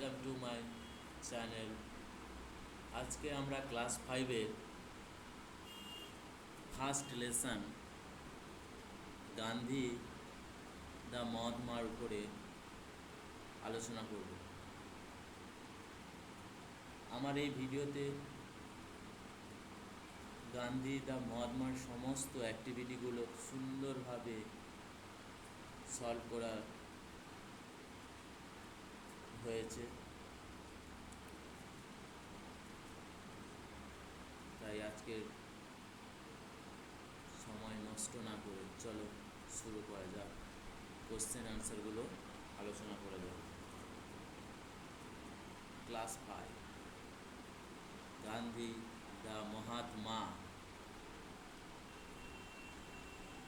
Welcome to my channel. আজকে আমরা class 5-এর ফার্স্ট লেসন গান্ধী দ্য মহাত্মার উপরে আলোচনা করব। আমার এই ভিডিওতে গান্ধী দ্য মহাত্মার সমস্ত অ্যাক্টিভিটিগুলো সুন্দরভাবে সলভ করা হয়েছে, তাই আজকের সময় নষ্ট না করে চলো শুরু করা যাক। কোশ্চেন আনসারগুলো আলোচনা করা যাক। Class 5 Gandhi the Mahatma.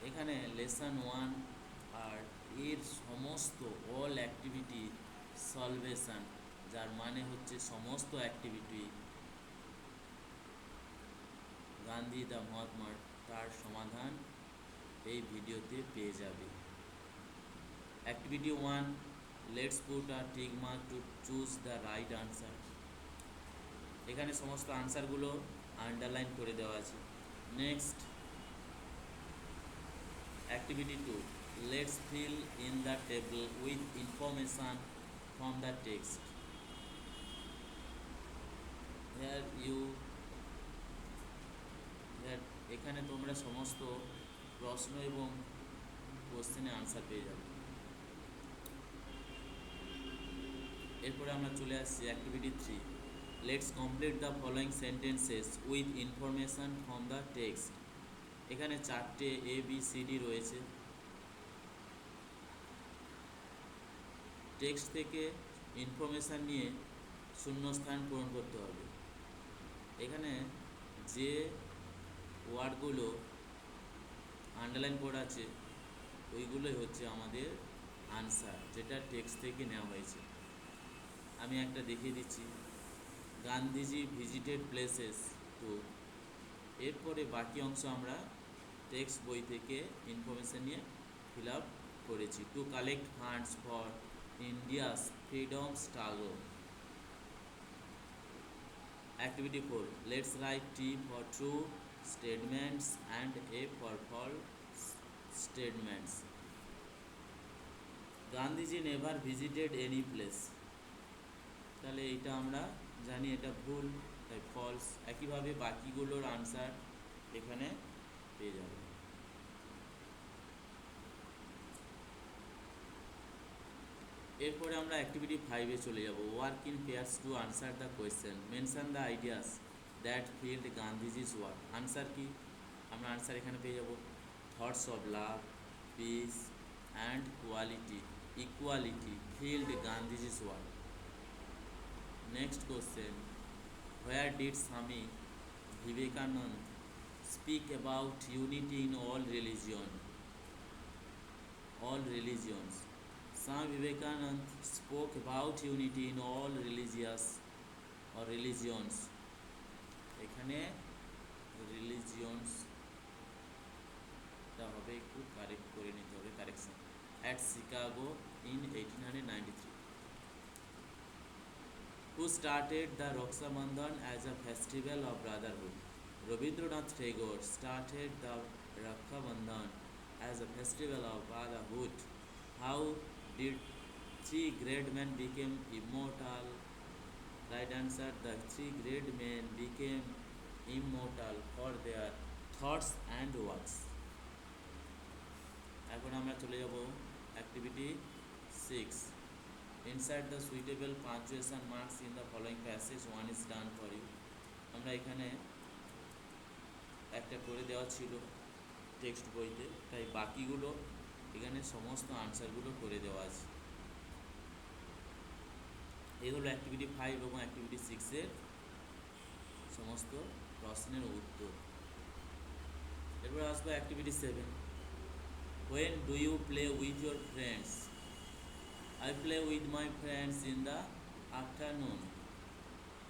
এখানে লেসন 1 আর এর সমস্ত অল অ্যাক্টিভিটি সলভেশন, যার মানে হচ্ছে সমস্ত অ্যাক্টিভিটি গান্ধী দ্য মহাত্মার তার সমাধান এই ভিডিওতে পেয়ে যাবে। Activity 1, let's put a tick mark to choose the right answer. এখানে সমস্ত আনসারগুলো আন্ডারলাইন করে দেওয়া আছে। Next activity 2, let's fill in the table with information from the text. এখানে তোমরা সমস্ত প্রশ্ন এবং কোশ্চেনে আনসার পেয়ে যাবে। এরপরে আমরা চলে আসছি activity 3, let's complete the following sentences with information from the text. এখানে 4টে ABCD রয়েছে। টেক্সট থেকে ইনফরমেশান নিয়ে শূন্যস্থান পূরণ করতে হবে। এখানে যে ওয়ার্ডগুলো আন্ডারলাইন করা আছে ওইগুলোই হচ্ছে আমাদের আনসার, যেটা টেক্সট থেকে নেওয়া হয়েছে। আমি একটা দেখিয়ে দিচ্ছি, গান্ধীজি ভিজিটেড প্লেসেস টু। এরপরে বাকি অংশ আমরা টেক্সট বই থেকে ইনফরমেশান নিয়ে ফিল আপ করেছি। To collect funds for India's freedom struggle. Activity 4, let's write T for true statements and A for false statements. Gandhiji never visited any place. তাহলে এটা আমরা জানি এটা ভুল, তাই ফলস। একইভাবে বাকিগুলোর আনসার এখানে পেয়ে যাবে। এরপরে আমরা অ্যাক্টিভিটি 5-এ চলে যাব। Work in pairs to answer the question, mention the ideas that filled Gandhiji's work. Answer কি? আমরা আনসার এখানে পেয়ে যাব, thoughts of love, peace and equality filled Gandhiji's work. Next question, where did Swami Vivekananda speak about unity in all religions? Swami Vivekananda spoke about unity in all religions. এখানে religions টা হবে একটু correct করে নিতে হবে, correction. At Chicago in 1893. Who started the Raksha Bandhan as a festival of brotherhood? Rabindranath Tagore started the Raksha Bandhan as a festival of brotherhood. How did three great men become immortal? Right answer, the three great men became immortal for their thoughts and works. এখন আমরা চলে যাব activity 6, insert the suitable punctuation marks in the following passage. One is done for you. আমরা এখানে একটা করে দেওয়া ছিল টেক্সট বইতে, তাই বাকিগুলো এখানে সমস্ত আনসারগুলো করে দেওয়া আছে। এগুলো অ্যাক্টিভিটি 5 এবং অ্যাক্টিভিটি 6-এর সমস্ত প্রশ্নের উত্তর। এরপর আসবো activity 7, when do you play with your friends? I play with my friends in the afternoon.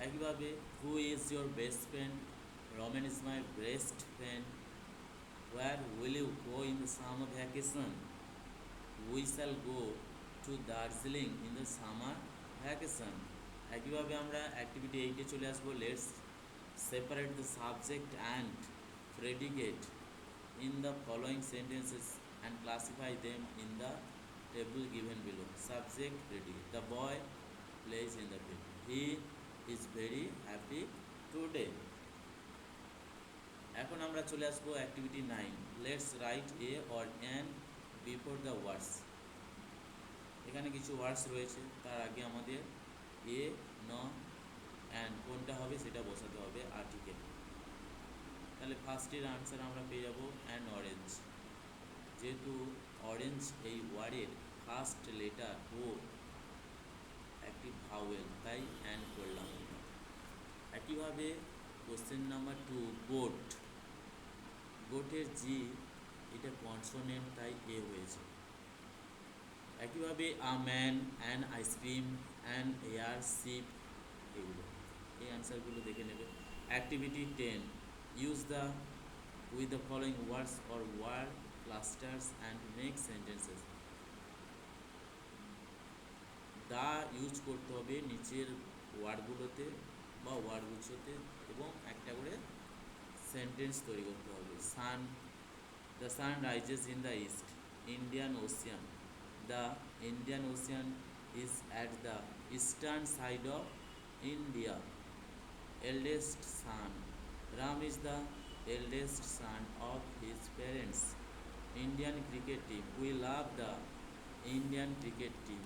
একইভাবে, who is your best friend? Roman is my best friend. Where will you go in the summer vacation? We shall go to Darjeeling in the summer vacation. একইভাবে আমরা activity 8-এ চলে আসবো। Let's separate the subject and predicate in the following sentences and classify them in the table given below. Subject predicate, the boy plays in the field, he is very happy today. এখন আমরা চলে আসবো activity 9। Let's write a or an before the words. এখানে কিছু ওয়ার্ডস রয়েছে, তার আগে আমাদের এ ন অ্যান্ড কোনটা হবে সেটা বসাতে হবে আর্টিকেল। তাহলে ফার্স্টের আনসার আমরা পেয়ে যাবো অ্যান অরেঞ্জ। যেহেতু অরেঞ্জ এই ওয়ার্ডের ফার্স্ট লেটার ও একটি ভাওয়েল, তাই অ্যান করলাম। একইভাবে কোশ্চেন নাম্বার 2, গোট। গোটের জি এটা কনসোনেন্ট, তাই এ হয়েছে। একইভাবে a man, an ice cream, an airship, এগুলো এই অ্যান্সারগুলো দেখে নেবে। Activity 10, use the with the following words or word clusters and make sentences. দা ইউজ করতে হবে নিচের ওয়ার্ডগুলোতে বা ওয়ার্ডগুলোতে এবং একটা করে সেন্টেন্স তৈরি করতে হবে। Sun, the sun rises in the east. Indian Ocean, the Indian Ocean is at the eastern side of India. Eldest son, Ram is the eldest son of his parents. Indian cricket team, we love the Indian cricket team.